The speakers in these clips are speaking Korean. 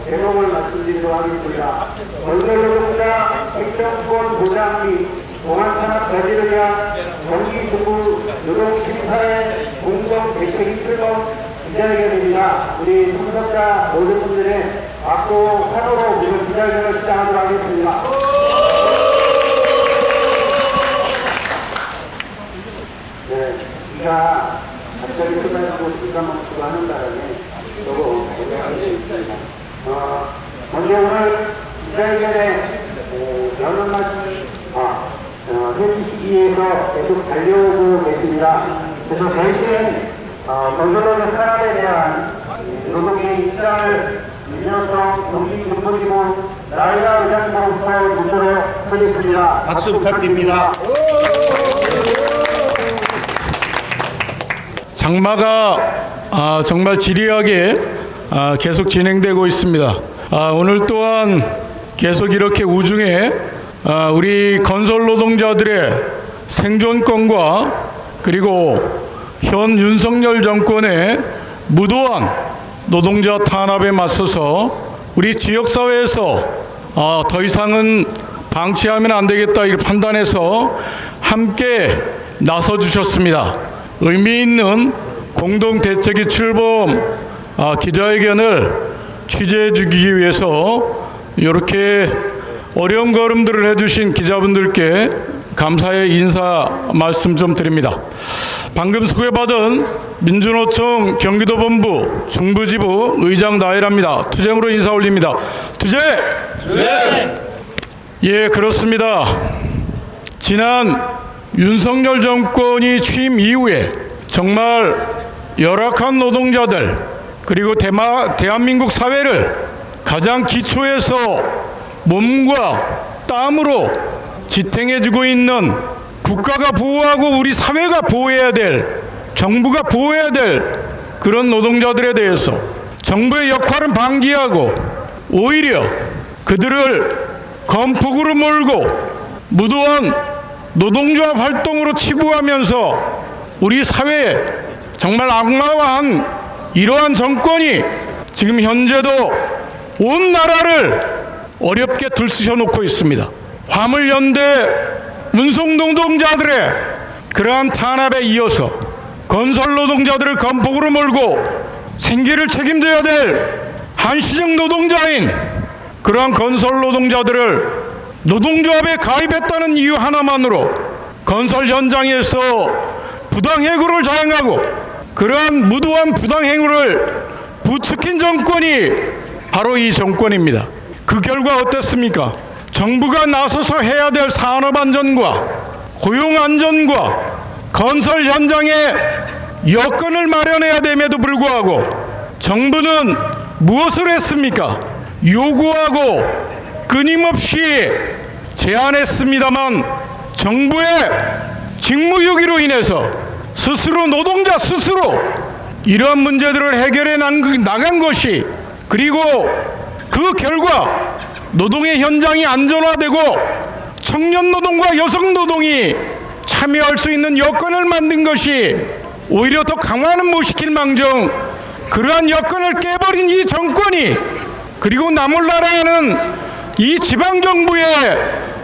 제목을 말씀드리도록 하겠습니다. 건설노동자 생존권 보장 및 공안산업 저지를 위한 정기정부 노동심사의 공정 대책이 출범 기자회견입니다. 우리 참석자 모든 분들의 박수 환호로 오늘 기자회견을 시작하도록 하겠습니다. 네, 비가 갑자기 쏟아지고 비가 멈추고 하는 바람에 조금 어려웠습니다. 먼저 오늘 기자회견에 여러 말씀 현지 시기에서 계속 달려오고 계십니다. 그래서 대신 건설노동 산업에 대한 노동의 입장을 민주노총 경기정보기본 나이라 의장님으로부터 묻도록 하겠습니다. 박수 부탁드립니다. 장마가 정말 지리하게 계속 진행되고 있습니다. 오늘 또한 계속 이렇게 우중에 우리 건설 노동자들의 생존권과 그리고 현 윤석열 정권의 무도한 노동자 탄압에 맞서서 우리 지역사회에서 더 이상은 방치하면 안 되겠다 이렇게 판단해서 함께 나서 주셨습니다. 의미 있는 공동 대책이 출범 기자회견을 취재해 주기 위해서 이렇게 어려운 걸음들을 해주신 기자분들께 감사의 인사 말씀 좀 드립니다. 방금 소개받은 민주노총 경기도본부 중부지부 의장 나혜라입니다. 투쟁으로 인사 올립니다. 투쟁! 예, 그렇습니다. 지난 윤석열 정권이 취임 이후에 정말 열악한 노동자들 그리고 대한민국 사회를 가장 기초에서 몸과 땀으로 지탱해주고 있는 국가가 보호하고 우리 사회가 보호해야 될 정부가 보호해야 될 그런 노동자들에 대해서 정부의 역할은 방기하고 오히려 그들을 건폭으로 몰고 무도한 노동조합 활동으로 치부하면서 우리 사회에 정말 악마화한 이러한 정권이 지금 현재도 온 나라를 어렵게 들쑤셔 놓고 있습니다. 화물연대 운송노동자들의 그러한 탄압에 이어서 건설노동자들을 건폭으로 몰고 생계를 책임져야 될 한시적 노동자인 그러한 건설노동자들을 노동조합에 가입했다는 이유 하나만으로 건설 현장에서 부당해고를 자행하고 그러한 무도한 부당행위를 부추긴 정권이 바로 이 정권입니다. 그 결과 어땠습니까? 정부가 나서서 해야 될 산업안전과 고용안전과 건설 현장에 여건을 마련해야 됨에도 불구하고 정부는 무엇을 했습니까? 요구하고 끊임없이 제안했습니다만 정부의 직무유기로 인해서 스스로 노동자 스스로 이러한 문제들을 해결해 나간 것이 그리고 그 결과 노동의 현장이 안전화되고 청년 노동과 여성 노동이 참여할 수 있는 여건을 만든 것이 오히려 더 강화는 못 시킬 망정 그러한 여건을 깨버린 이 정권이 그리고 나몰라라는 이 지방정부의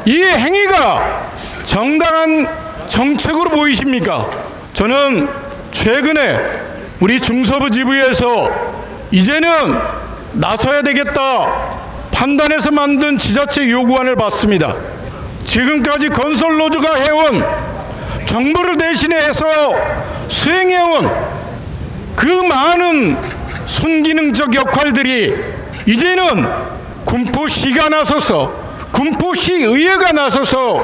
이 행위가 정당한 정책으로 보이십니까? 저는 최근에 우리 중서부 지부에서 이제는 나서야 되겠다 판단해서 만든 지자체 요구안을 봤습니다. 지금까지 건설노조가 해온 정부를 대신해서 수행해온 그 많은 순기능적 역할들이 이제는 군포시가 나서서 군포시 의회가 나서서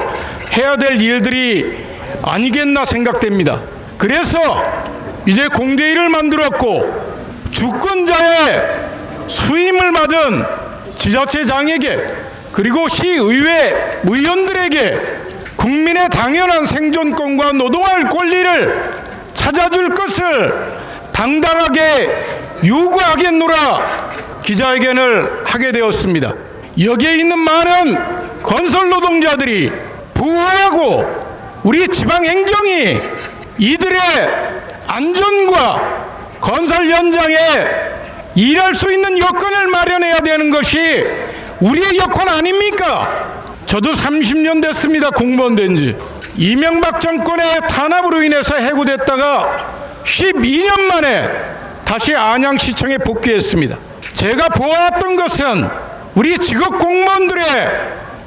해야 될 일들이 아니겠나 생각됩니다. 그래서 이제 공대위를 만들었고 주권자의 수임을 받은 지자체장에게 그리고 시의회 의원들에게 국민의 당연한 생존권과 노동할 권리를 찾아줄 것을 당당하게 요구하겠노라 기자회견을 하게 되었습니다. 여기에 있는 많은 건설 노동자들이 부하고 우리 지방행정이 이들의 안전과 건설 현장에 일할 수 있는 여건을 마련해야 되는 것이 우리의 역할 아닙니까? 저도 30년 됐습니다. 공무원 된 지. 이명박 정권의 탄압으로 인해서 해고됐다가 12년 만에 다시 안양시청에 복귀했습니다. 제가 보았던 것은 우리 직업 공무원들의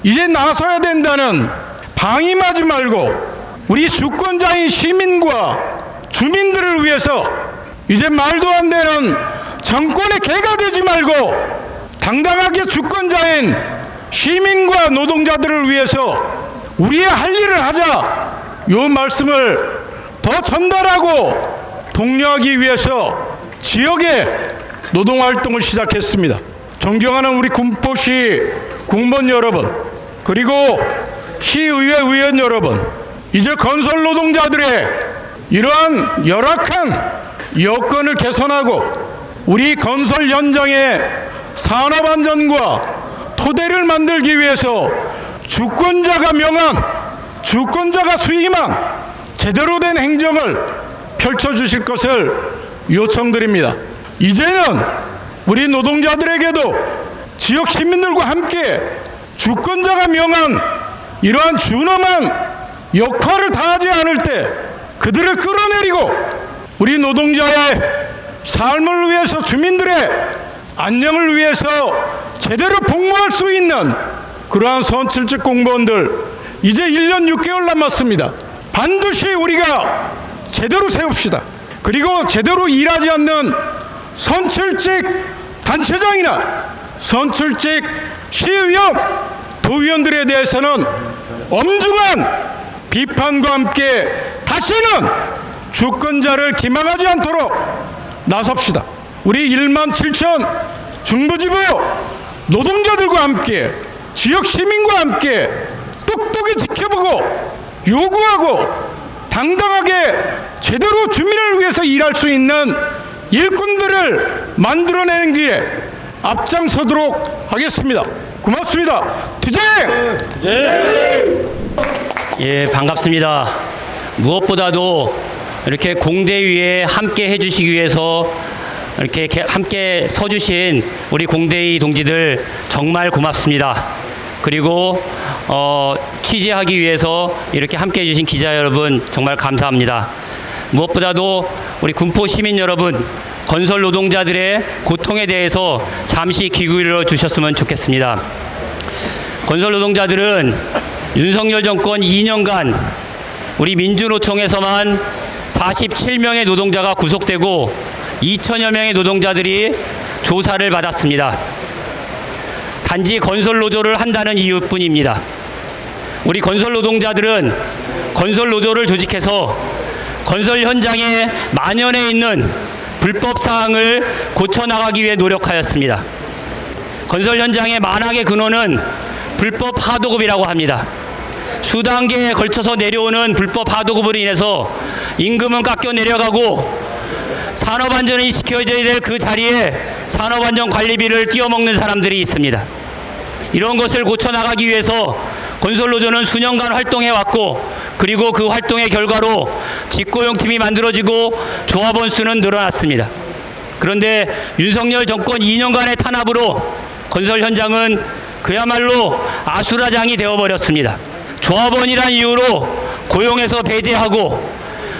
이제 나서야 된다는, 방임하지 말고 우리 주권자인 시민과 주민들을 위해서 이제 말도 안 되는 정권의 개가 되지 말고 당당하게 주권자인 시민과 노동자들을 위해서 우리의 할 일을 하자, 요 말씀을 더 전달하고 독려하기 위해서 지역에 노동활동을 시작했습니다. 존경하는 우리 군포시 공무원 여러분, 그리고 시의회 의원 여러분, 이제 건설 노동자들의 이러한 열악한 여건을 개선하고 우리 건설 현장의 산업안전과 토대를 만들기 위해서 주권자가 명한, 주권자가 수임한 제대로 된 행정을 펼쳐주실 것을 요청드립니다. 이제는 우리 노동자들에게도 지역 시민들과 함께 주권자가 명한 이러한 준엄한 역할을 다하지 않을 때 그들을 끌어내리고 우리 노동자의 삶을 위해서, 주민들의 안녕을 위해서 제대로 복무할 수 있는 그러한 선출직 공무원들, 이제 1년 6개월 남았습니다. 반드시 우리가 제대로 세웁시다. 그리고 제대로 일하지 않는 선출직 단체장이나 선출직 시의원, 도의원들에 대해서는 엄중한 비판과 함께 다시는 주권자를 기망하지 않도록 나섭시다. 우리 1만 7천 중부지부 노동자들과 함께, 지역 시민과 함께 똑똑히 지켜보고 요구하고 당당하게 제대로 주민을 위해서 일할 수 있는 일꾼들을 만들어내는 길에 앞장서도록 하겠습니다. 고맙습니다. 투쟁! 예, 반갑습니다. 무엇보다도 이렇게 공대위에 함께 해주시기 위해서 이렇게 함께 서주신 우리 공대위 동지들 정말 고맙습니다. 그리고 취재하기 위해서 이렇게 함께 해주신 기자 여러분 정말 감사합니다. 무엇보다도 우리 군포 시민 여러분, 건설 노동자들의 고통에 대해서 잠시 귀 기울여 주셨으면 좋겠습니다. 건설 노동자들은 윤석열 정권 2년간 우리 민주노총에서만 47명의 노동자가 구속되고 2천여 명의 노동자들이 조사를 받았습니다. 단지 건설 노조를 한다는 이유뿐입니다. 우리 건설 노동자들은 건설 노조를 조직해서 건설 현장에 만연해 있는 불법 사항을 고쳐나가기 위해 노력하였습니다. 건설 현장의 만악의 근원은 불법 하도급이라고 합니다. 수단계에 걸쳐서 내려오는 불법 하도급으로 인해서 임금은 깎여 내려가고 산업안전이 지켜져야 될 그 자리에 산업안전관리비를 띄어먹는 사람들이 있습니다. 이런 것을 고쳐나가기 위해서 건설노조는 수년간 활동해왔고, 그리고 그 활동의 결과로 직고용팀이 만들어지고 조합원 수는 늘어났습니다. 그런데 윤석열 정권 2년간의 탄압으로 건설 현장은 그야말로 아수라장이 되어버렸습니다. 조합원이란 이유로 고용에서 배제하고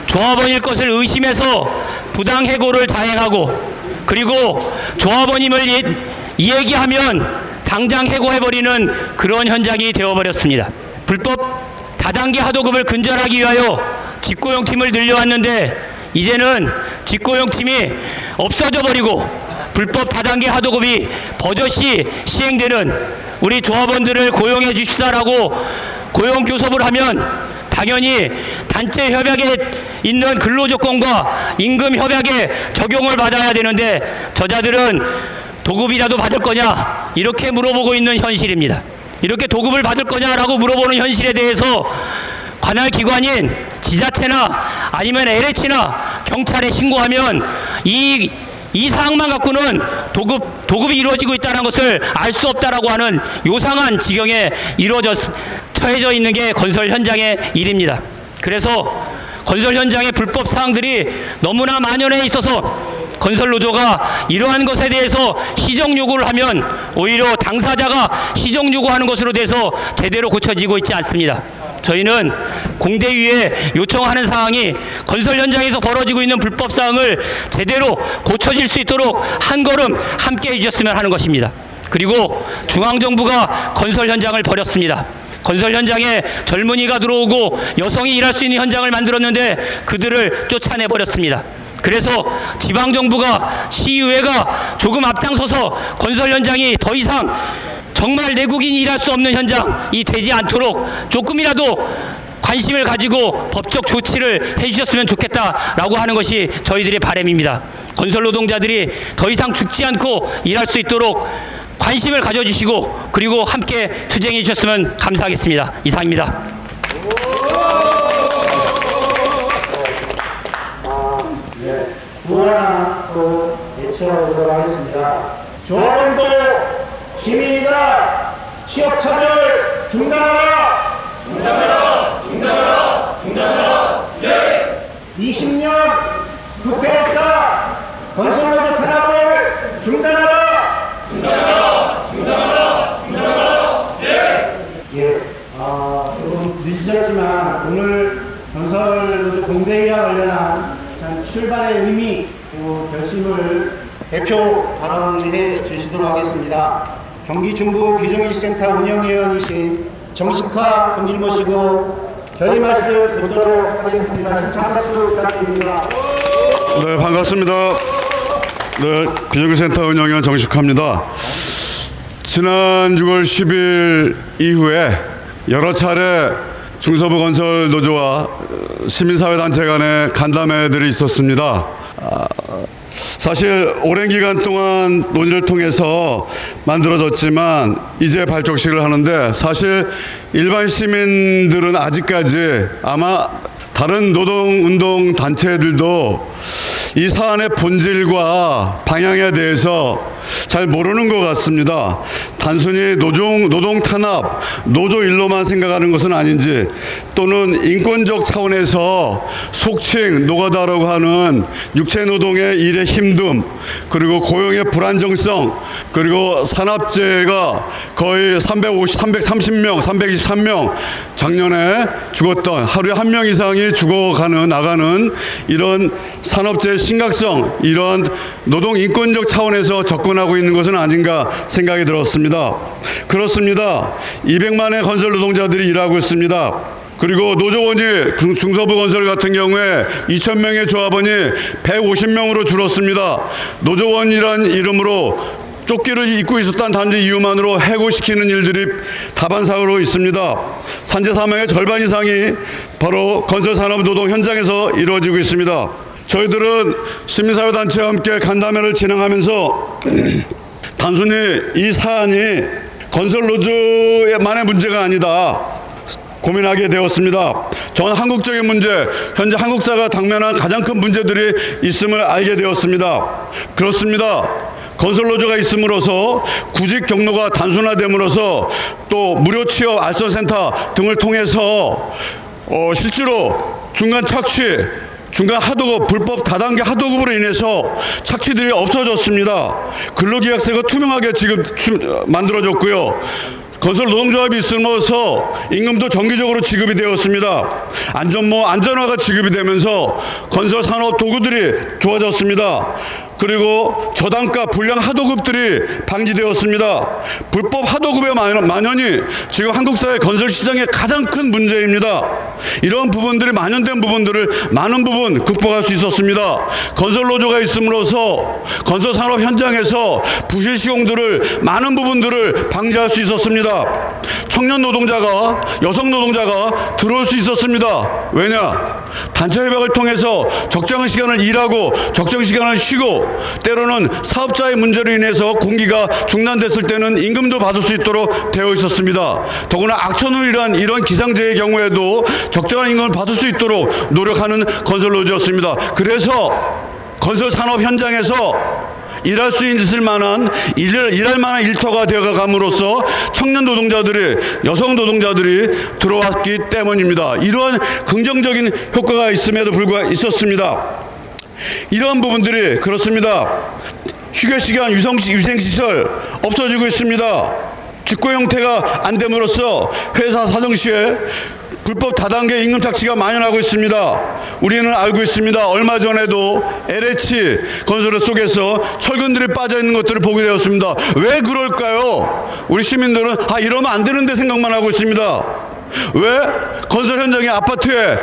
조합원일 것을 의심해서 부당 해고를 자행하고, 그리고 조합원임을 얘기하면 당장 해고해버리는 그런 현장이 되어버렸습니다. 불법 다단계 하도급을 근절하기 위하여 직고용팀을 늘려왔는데 이제는 직고용팀이 없어져 버리고 불법 다단계 하도급이 버젓이 시행되는, 우리 조합원들을 고용해 주십사라고 고용교섭을 하면 당연히 단체 협약에 있는 근로조건과 임금 협약에 적용을 받아야 되는데 저자들은 도급이라도 받을 거냐 이렇게 물어보고 있는 현실입니다. 이렇게 도급을 받을 거냐라고 물어보는 현실에 대해서 관할 기관인 지자체나 아니면 LH나 경찰에 신고하면 이 사항만 갖고는 도급이 이루어지고 있다는 것을 알 수 없다라고 하는 요상한 지경에 처해져 있는 게 건설 현장의 일입니다. 그래서 건설 현장의 불법 사항들이 너무나 만연해 있어서 건설 노조가 이러한 것에 대해서 시정 요구를 하면 오히려 당사자가 시정 요구하는 것으로 돼서 제대로 고쳐지고 있지 않습니다. 저희는 공대위에 요청하는 사항이 건설 현장에서 벌어지고 있는 불법 사항을 제대로 고쳐질 수 있도록 한 걸음 함께 해주셨으면 하는 것입니다. 그리고 중앙정부가 건설 현장을 버렸습니다. 건설 현장에 젊은이가 들어오고 여성이 일할 수 있는 현장을 만들었는데 그들을 쫓아내버렸습니다. 그래서 지방정부가 시의회가 조금 앞장서서 건설 현장이 더 이상 정말 내국인이 일할 수 없는 현장이 되지 않도록 조금이라도 관심을 가지고 법적 조치를 해주셨으면 좋겠다라고 하는 것이 저희들의 바람입니다. 건설 노동자들이 더 이상 죽지 않고 일할 수 있도록 관심을 가져주시고 그리고 함께 투쟁해 주셨으면 감사하겠습니다. 이상입니다. 두 하나 또 외쳐보도록 하겠습니다. 조원도 시민이다. 취업차별 중단하라. 중단하라. 중단하라. 중단하라. 네. 20년 부패했다. 건설노조 탄압을 중단하라. 중단하라. 중단하라. 중단하라. 네. 예. 조금 늦으셨지만 오늘 건설노조 공대위와 관련한 출발의 의미 그리고 결심을 대표 발언해 주시도록 하겠습니다. 경기 중부 비정규직센터 운영위원이신 정식화 동지를 모시고 결의 말씀 듣도록 하겠습니다. 힘찬 박수 부탁드립니다. 네, 반갑습니다. 네, 비정규직센터 운영위원 정식화입니다. 지난 6월 10일 이후에 여러 차례 중서부 건설 노조와 시민사회단체 간의 간담회들이 있었습니다. 사실 오랜 기간 동안 논의를 통해서 만들어졌지만 이제 발족식을 하는데 사실 일반 시민들은 아직까지 아마 다른 노동운동 단체들도 이 사안의 본질과 방향에 대해서 잘 모르는 것 같습니다. 단순히 노동 탄압, 노조 일로만 생각하는 것은 아닌지 또는 인권적 차원에서 속칭 노가다라고 하는 육체노동의 일의 힘듦 그리고 고용의 불안정성 그리고 산업재해가 거의 330명, 323명 작년에 죽었던 하루에 1명 이상이 죽어가는 나가는 이런 산업재해 심각성 이런 노동 인권적 차원에서 접근하고 있는 것은 아닌가 생각이 들었습니다. 그렇습니다. 200만의 건설 노동자들이 일하고 있습니다. 그리고 노조원이 중서부 건설 같은 경우에 2,000명의 조합원이 150명으로 줄었습니다. 노조원이란 이름으로 조끼를 입고 있었던 단지 이유만으로 해고시키는 일들이 다반사로 있습니다. 산재 사망의 절반 이상이 바로 건설산업노동 현장에서 이루어지고 있습니다. 저희들은 시민사회단체와 함께 간담회를 진행하면서 단순히 이 사안이 건설노조만의 문제가 아니다 고민하게 되었습니다. 전 한국적인 문제, 현재 한국사가 당면한 가장 큰 문제들이 있음을 알게 되었습니다. 그렇습니다. 건설노조가 있음으로써 구직 경로가 단순화됨으로써 또 무료 취업 알선센터 등을 통해서 실제로 중간 착취 중간 하도급, 불법 다단계 하도급으로 인해서 착취들이 없어졌습니다. 근로계약서가 투명하게 지금 만들어졌고요. 건설 노동조합이 있으면서 임금도 정기적으로 지급이 되었습니다. 안전화가 지급이 되면서 건설 산업 도구들이 좋아졌습니다. 그리고 저단가 불량 하도급들이 방지되었습니다. 불법 하도급의 만연이 지금 한국 사회 건설 시장의 가장 큰 문제입니다. 이런 부분들이 만연된 부분들을 많은 부분 극복할 수 있었습니다. 건설 노조가 있음으로써 건설 산업 현장에서 부실 시공들을 많은 부분들을 방지할 수 있었습니다. 청년 노동자가 여성 노동자가 들어올 수 있었습니다. 왜냐? 단체 협약을 통해서 적정한 시간을 일하고 적정 시간을 쉬고 때로는 사업자의 문제로 인해서 공기가 중단됐을 때는 임금도 받을 수 있도록 되어 있었습니다. 더구나 악천후이란 이런 기상재해의 경우에도 적정한 임금을 받을 수 있도록 노력하는 건설노조였습니다. 그래서 건설산업 현장에서 일할 수 있을 만한 일할 만한 일터가 되어감으로써 청년 노동자들이 여성 노동자들이 들어왔기 때문입니다. 이러한 긍정적인 효과가 있음에도 불구하고 있었습니다. 이러한 부분들이 그렇습니다. 휴게시간 위생시설 없어지고 있습니다. 직고 형태가 안 됨으로써 회사 사정시에 불법 다단계 임금 착취가 만연하고 있습니다. 우리는 알고 있습니다. 얼마 전에도 LH 건설 속에서 철근들이 빠져 있는 것들을 보게 되었습니다. 왜 그럴까요? 우리 시민들은 이러면 안 되는데 생각만 하고 있습니다. 왜 건설 현장의 아파트에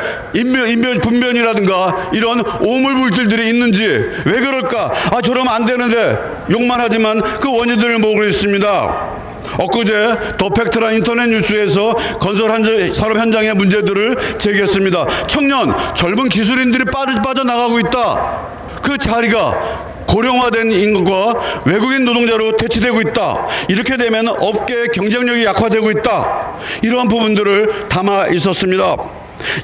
분변이라든가 이런 오물 물질들이 있는지, 왜 그럴까? 저러면 안 되는데 욕만 하지만 그 원인들을 모르고 있습니다. 엊그제 더 팩트라 인터넷 뉴스에서 건설 산업 현장의 문제들을 제기했습니다. 젊은 기술인들이 빠져나가고 있다. 그 자리가 고령화된 인구가 외국인 노동자로 대체되고 있다. 이렇게 되면 업계의 경쟁력이 약화되고 있다. 이러한 부분들을 담아 있었습니다.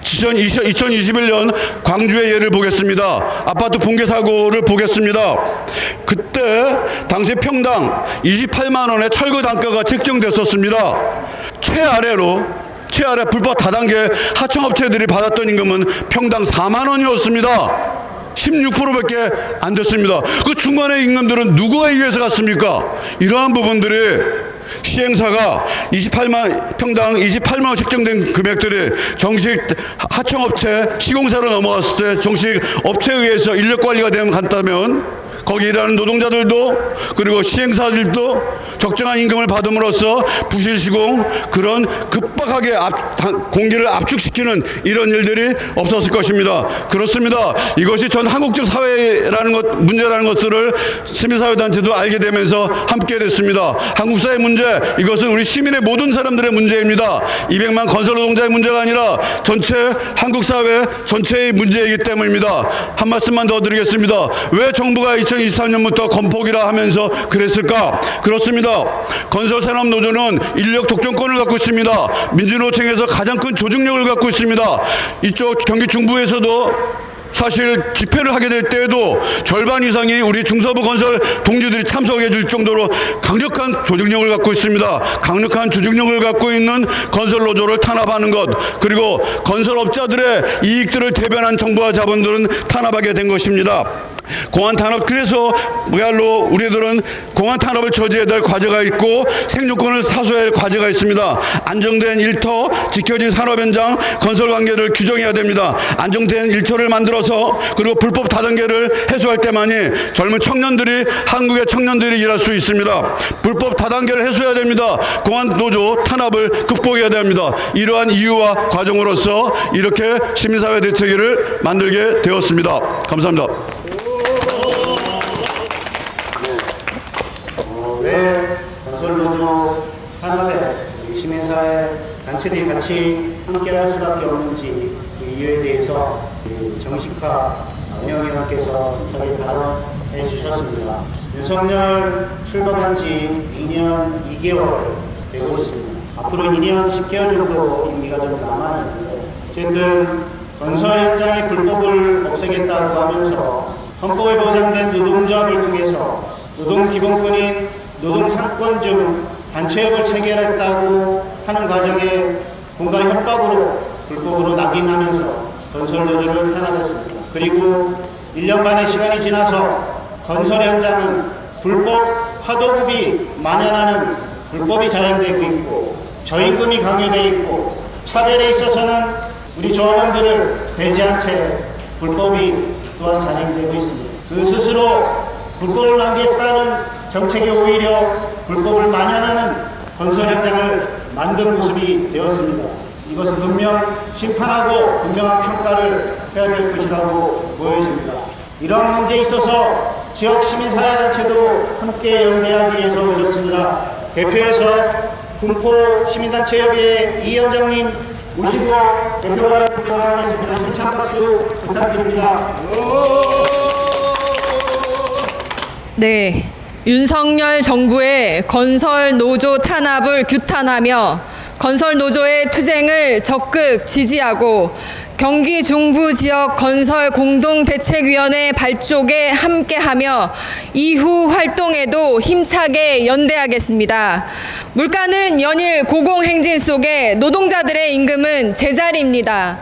2021년 광주의 예를 보겠습니다. 아파트 붕괴 사고를 보겠습니다. 그때 당시 평당 28만 원의 철거 단가가 책정됐었습니다. 최아래 불법 다단계 하청업체들이 받았던 임금은 평당 4만 원이었습니다. 16%밖에 안 됐습니다. 그 중간의 임금들은 누구에 의해서 갔습니까? 이러한 부분들이 시행사가 평당 28만 원 책정된 금액들이 정식 하청업체 시공사로 넘어갔을 때 정식 업체에 의해서 인력 관리가 간다면 거기 일하는 노동자들도 그리고 시행사들도 적정한 임금을 받음으로써 부실 시공, 그런 급박하게 공기를 압축시키는 이런 일들이 없었을 것입니다. 그렇습니다. 이것이 전 한국적 사회라는 문제라는 것들을 시민사회단체도 알게 되면서 함께 됐습니다. 한국 사회 문제, 이것은 우리 시민의 모든 사람들의 문제입니다. 200만 건설 노동자의 문제가 아니라 전체 한국 사회 전체의 문제이기 때문입니다. 한 말씀만 더 드리겠습니다. 왜 정부가 2023년부터 건폭이라 하면서 그랬을까? 그렇습니다. 건설산업노조는 인력 독점권을 갖고 있습니다. 민주노총에서 가장 큰 조직력을 갖고 있습니다. 이쪽 경기 중부에서도 사실 집회를 하게 될 때에도 절반 이상이 우리 중서부 건설 동지들이 참석해 줄 정도로 강력한 조직력을 갖고 있습니다. 강력한 조직력을 갖고 있는 건설노조를 탄압하는 것, 그리고 건설업자들의 이익들을 대변한 정부와 자본들은 탄압하게 된 것입니다. 공안 탄압, 그래서 뭐야로 우리들은 공안 탄압을 저지해야 될 과제가 있고 생존권을 사수해야 할 과제가 있습니다. 안정된 일터, 지켜진 산업 현장, 건설 관계를 규정해야 됩니다. 안정된 일터를 만들어서 그리고 불법 다단계를 해소할 때만이 젊은 청년들이, 한국의 청년들이 일할 수 있습니다. 불법 다단계를 해소해야 됩니다. 공안 노조 탄압을 극복해야 됩니다. 이러한 이유와 과정으로서 이렇게 시민사회 대책위를 만들게 되었습니다. 감사합니다. 왜 건설노조 산업에 시민사회 단체들이 같이 함께할 수밖에 없는지 이 이유에 대해서 정식화 명예님께서 저희 발언해 주셨습니다. 윤석열 출범한 지 2년 2개월 되고 있습니다. 앞으로 2년 10개월 정도 임기가 좀 남았는데 어쨌든 건설 현장의 불법을 없애겠다고 하면서 헌법에 보장된 노동조합을 통해서 노동기본권인 노동상권 중 단체협을 체결했다고 하는 과정에 공간 협박으로 불법으로 낙인하면서 건설노조를 탄압했습니다. 그리고 1년 반의 시간이 지나서 건설 현장은 불법 하도급이 만연하는 불법이 자행되고 있고 저임금이 강요되어 있고 차별에 있어서는 우리 조합원들을 배제한 채 불법이 또한 자행되고 있습니다. 그 스스로 불법을 남기겠다는 정책이 오히려 불법을 만연하는 건설 현장을 만든 모습이 되었습니다. 이것은 분명 심판하고 분명한 평가를 해야 될 것이라고 보여집니다. 이러한 문제에 있어서 지역 시민사회단체도 함께 연대하기 위해서 오셨습니다. 대표에서 군포 시민단체협의회 이현정님 모시고 대표가 부탁하겠습니다. 신창 박수 부탁드립니다. 네, 윤석열 정부의 건설 노조 탄압을 규탄하며 건설 노조의 투쟁을 적극 지지하고 경기 중부 지역 건설 공동대책위원회 발족에 함께하며 이후 활동에도 힘차게 연대하겠습니다. 물가는 연일 고공행진 속에 노동자들의 임금은 제자리입니다.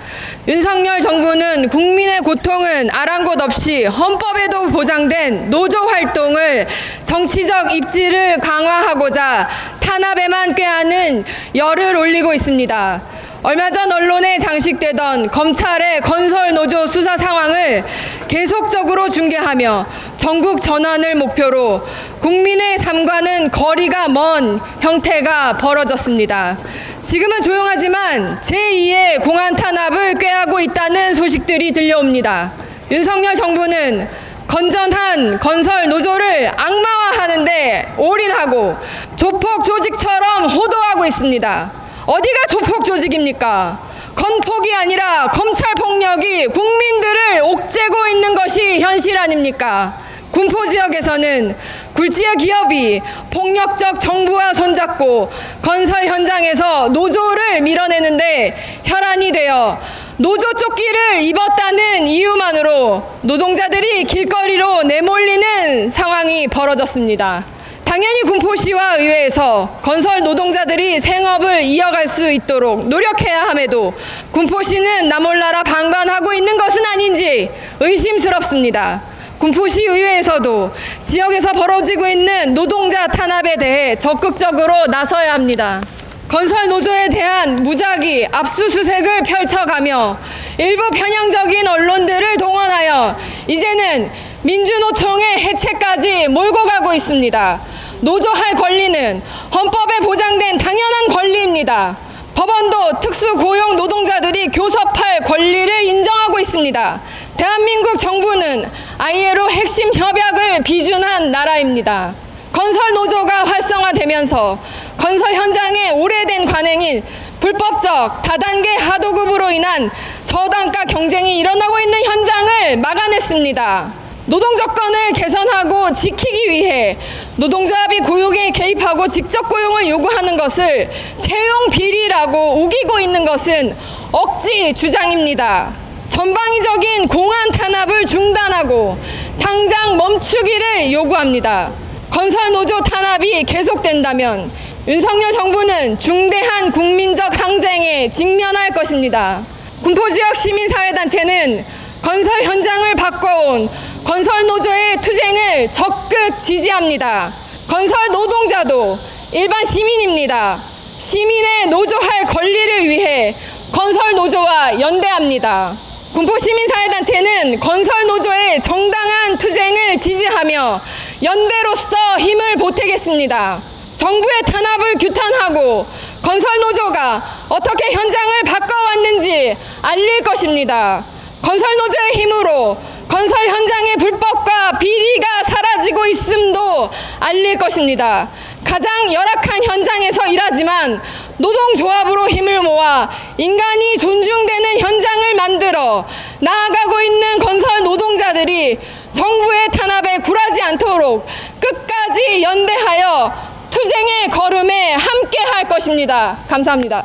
윤석열 정부는 국민의 고통은 아랑곳 없이 헌법에도 보장된 노조 활동을 정치적 입지를 강화하고자 탄압에만 꾀하는 열을 올리고 있습니다. 얼마 전 언론에 장식되던 검찰의 건설노조 수사 상황을 계속적으로 중계하며 전국 전환을 목표로 국민의 삶과는 거리가 먼 형태가 벌어졌습니다. 지금은 조용하지만 제2의 공안 탄압을 꾀하고 있다는 소식들이 들려옵니다. 윤석열 정부는 건전한 건설 노조를 악마화하는 데 올인하고 조폭 조직처럼 호도하고 있습니다. 어디가 조폭 조직입니까? 건폭이 아니라 검찰 폭력이 국민들을 옥죄고 있는 것이 현실 아닙니까? 군포 지역에서는 굴지의 기업이 폭력적 정부와 손잡고 건설 현장에서 노조를 밀어내는데 혈안이 되어 노조 조끼를 입었다는 이유만으로 노동자들이 길거리로 내몰리는 상황이 벌어졌습니다. 당연히 군포시와 의회에서 건설 노동자들이 생업을 이어갈 수 있도록 노력해야 함에도 군포시는 나몰라라 방관하고 있는 것은 아닌지 의심스럽습니다. 군포시 의회에서도 지역에서 벌어지고 있는 노동자 탄압에 대해 적극적으로 나서야 합니다. 건설 노조에 대한 무작위 압수수색을 펼쳐가며 일부 편향적인 언론들을 동원하여 이제는 민주노총의 해체까지 몰고 가고 있습니다. 노조할 권리는 헌법에 보장된 당연한 권리입니다. 법원도 특수고용 노동자들이 교섭할 권리를 인정하고 있습니다. 대한민국 정부는 ILO 핵심 협약을 비준한 나라입니다. 건설 노조가 활성화되면서 건설 현장의 오래된 관행인 불법적 다단계 하도급으로 인한 저단가 경쟁이 일어나고 있는 현장을 막아냈습니다. 노동 조건을 개선하고 지키기 위해 노동조합이 고용에 개입하고 직접 고용을 요구하는 것을 채용 비리라고 우기고 있는 것은 억지 주장입니다. 전방위적인 공안 탄압을 중단하고 당장 멈추기를 요구합니다. 건설 노조 탄압이 계속된다면 윤석열 정부는 중대한 국민적 항쟁에 직면할 것입니다. 군포지역 시민사회단체는 건설 현장을 바꿔온 건설 노조의 투쟁을 적극 지지합니다. 건설 노동자도 일반 시민입니다. 시민의 노조할 권리를 위해 건설 노조와 연대합니다. 군포시민사회단체는 건설 노조의 정당한 투쟁을 지지하며 연대로서 힘을 보태겠습니다. 정부의 탄압을 규탄하고 건설 노조가 어떻게 현장을 바꿔왔는지 알릴 것입니다. 건설 노조의 힘으로 건설 현장의 불법과 비리가 사라지고 있음도 알릴 것입니다. 가장 열악한 현장에서 일하지만 노동조합으로 힘을 모아 인간이 존중되는 현장을 만들어 나아가고 있는 건설 노동자들이 정부의 탄압에 굴하지 않도록 끝까지 연대하여 투쟁의 걸음에 함께 할 것입니다. 감사합니다.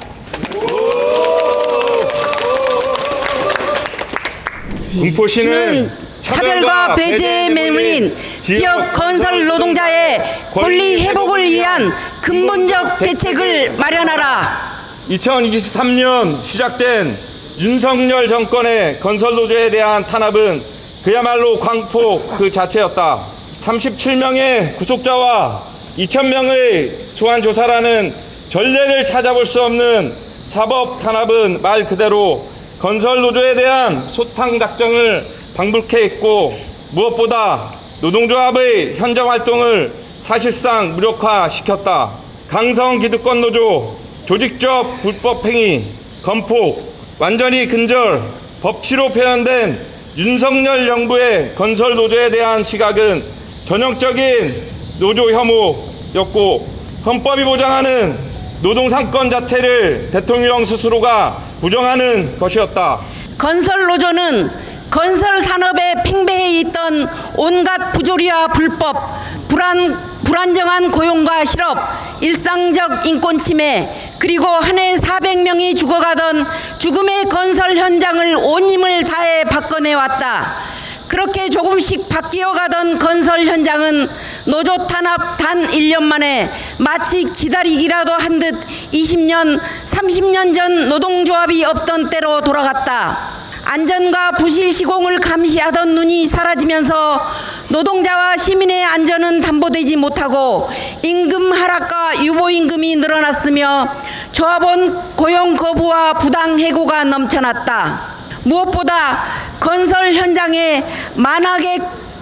군포시는 차별과 배제에 매물린 지역 건설 노동자의 권리 회복을 위한 근본적 대책을 마련하라. 2023년 시작된 윤석열 정권의 건설 노조에 대한 탄압은 그야말로 광폭 그 자체였다. 37명의 구속자와 2,000명의 소환 조사라는 전례를 찾아볼 수 없는 사법 탄압은 말 그대로 건설 노조에 대한 소탕 작전을 방불케 했고, 무엇보다 노동조합의 현장 활동을 사실상 무력화시켰다. 강성 기득권 노조, 조직적 불법 행위, 건폭, 완전히 근절, 법치로 표현된 윤석열 정부의 건설 노조에 대한 시각은 전형적인 노조 혐오였고, 헌법이 보장하는 노동상권 자체를 대통령 스스로가 부정하는 것이었다. 건설 노조는 건설 산업에 팽배해 있던 온갖 부조리와 불법, 불안정한 고용과 실업, 일상적 인권 침해, 그리고 한 해 400명이 죽어가던 죽음의 건설 현장을 온 힘을 다해 바꿔내왔다. 그렇게 조금씩 바뀌어가던 건설 현장은 노조 탄압 단 1년 만에 마치 기다리기라도 한 듯 20년, 30년 전 노동조합이 없던 때로 돌아갔다. 안전과 부실 시공을 감시하던 눈이 사라지면서 노동자와 시민의 안전은 담보되지 못하고 임금 하락과 유보임금이 늘어났으며 조합원 고용 거부와 부당 해고가 넘쳐났다. 무엇보다 건설 현장에 만악의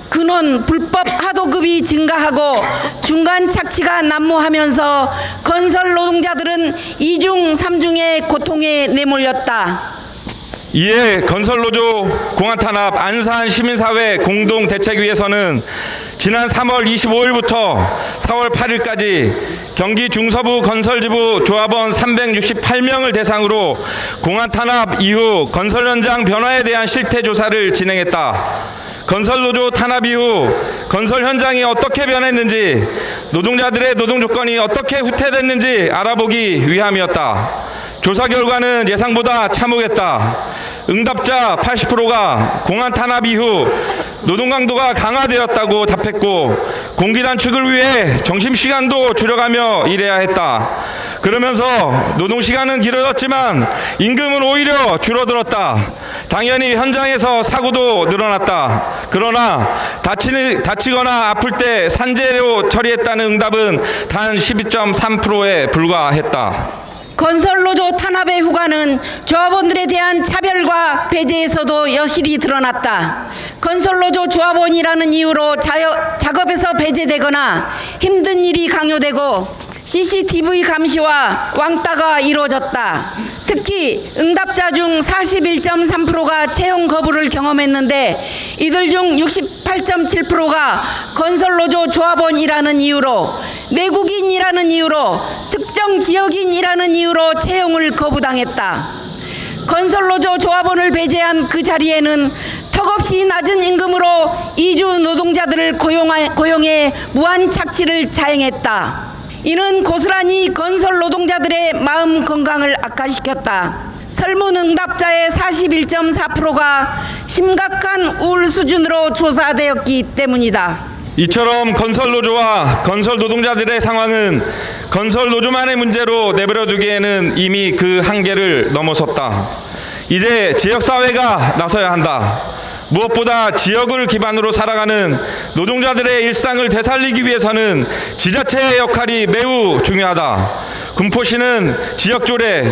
근원 불법 하도급이 증가하고 중간 착취가 난무하면서 건설 노동자들은 이중 삼중의 고통에 내몰렸다. 이에 건설노조 공안탄압 안산 시민사회 공동대책위에서는 지난 3월 25일부터 4월 8일까지 경기 중서부 건설지부 조합원 368명을 대상으로 공안탄압 이후 건설 현장 변화에 대한 실태조사를 진행했다. 건설노조 탄압 이후 건설 현장이 어떻게 변했는지, 노동자들의 노동조건이 어떻게 후퇴됐는지 알아보기 위함이었다. 조사 결과는 예상보다 참혹했다. 응답자 80%가 공안 탄압 이후 노동 강도가 강화되었다고 답했고, 공기 단축을 위해 점심시간도 줄여가며 일해야 했다. 그러면서 노동시간은 길어졌지만 임금은 오히려 줄어들었다. 당연히 현장에서 사고도 늘어났다. 그러나 다치거나 아플 때 산재로 처리했다는 응답은 단 12.3%에 불과했다. 건설노조 탄압의 후과는 조합원들에 대한 차별과 배제에서도 여실히 드러났다. 건설노조 조합원이라는 이유로 작업에서 배제되거나 힘든 일이 강요되고 CCTV 감시와 왕따가 이루어졌다. 특히 응답자 중 41.3%가 채용 거부를 경험했는데 이들 중 68.7%가 건설노조 조합원이라는 이유로, 내국인이라는 이유로, 특정 지역인이라는 이유로 채용을 거부당했다. 건설노조 조합원을 배제한 그 자리에는 턱없이 낮은 임금으로 이주 노동자들을 고용해 무한 착취를 자행했다. 이는 고스란히 건설 노동자들의 마음 건강을 악화시켰다. 설문 응답자의 41.4%가 심각한 우울 수준으로 조사되었기 때문이다. 이처럼 건설노조와 건설 노동자들의 상황은 건설노조만의 문제로 내버려두기에는 이미 그 한계를 넘어섰다. 이제 지역사회가 나서야 한다. 무엇보다 지역을 기반으로 살아가는 노동자들의 일상을 되살리기 위해서는 지자체의 역할이 매우 중요하다. 군포시는 지역조례,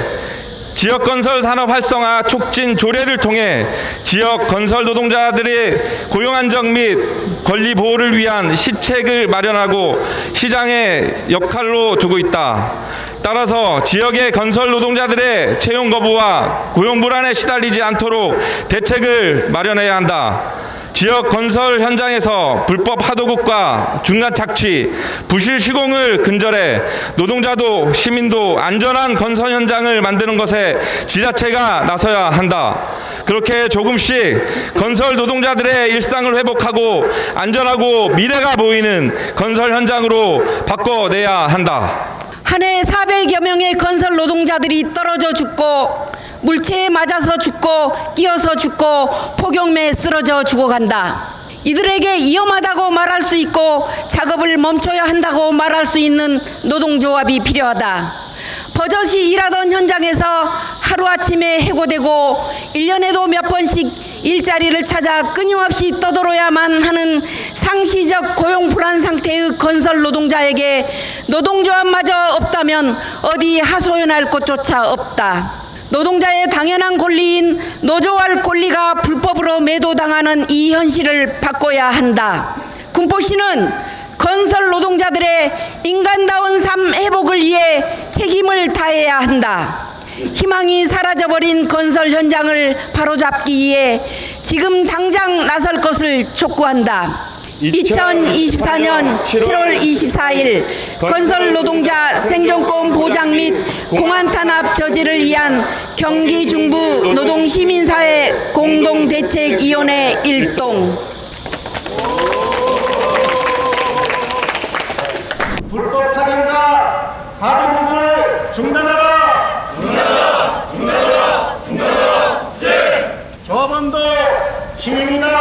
지역건설 산업 활성화 촉진 조례를 통해 지역 건설 노동자들의 고용 안정 및 권리 보호를 위한 시책을 마련하고 시장의 역할로 두고 있다. 따라서 지역의 건설 노동자들의 채용 거부와 고용 불안에 시달리지 않도록 대책을 마련해야 한다. 지역 건설 현장에서 불법 하도급과 중간 착취, 부실 시공을 근절해 노동자도 시민도 안전한 건설 현장을 만드는 것에 지자체가 나서야 한다. 그렇게 조금씩 건설 노동자들의 일상을 회복하고 안전하고 미래가 보이는 건설 현장으로 바꿔내야 한다. 한 해 400여 명의 건설 노동자들이 떨어져 죽고 물체에 맞아서 죽고 끼어서 죽고 폭염에 쓰러져 죽어간다. 이들에게 위험하다고 말할 수 있고 작업을 멈춰야 한다고 말할 수 있는 노동조합이 필요하다. 버젓이 일하던 현장에서 하루아침에 해고되고 1년에도 몇 번씩 일자리를 찾아 끊임없이 떠돌아야만 하는 상시적 고용 불안 상태의 건설 노동자에게 노동조합마저 없다면 어디 하소연할 곳조차 없다. 노동자의 당연한 권리인 노조할 권리가 불법으로 매도당하는 이 현실을 바꿔야 한다. 군포시는 건설 노동자들의 인간다운 삶 회복을 위해 책임을 다해야 한다. 희망이 사라져버린 건설 현장을 바로잡기 위해 지금 당장 나설 것을 촉구한다. 2024년 7월 24일 건설 노동자 생존권 보장 및 공안 탄압 저지를 위한 경기 중부 노동시민사회 공동대책위원회 일동. 불법 파견과 가두부분을 중단하라. 신입니다.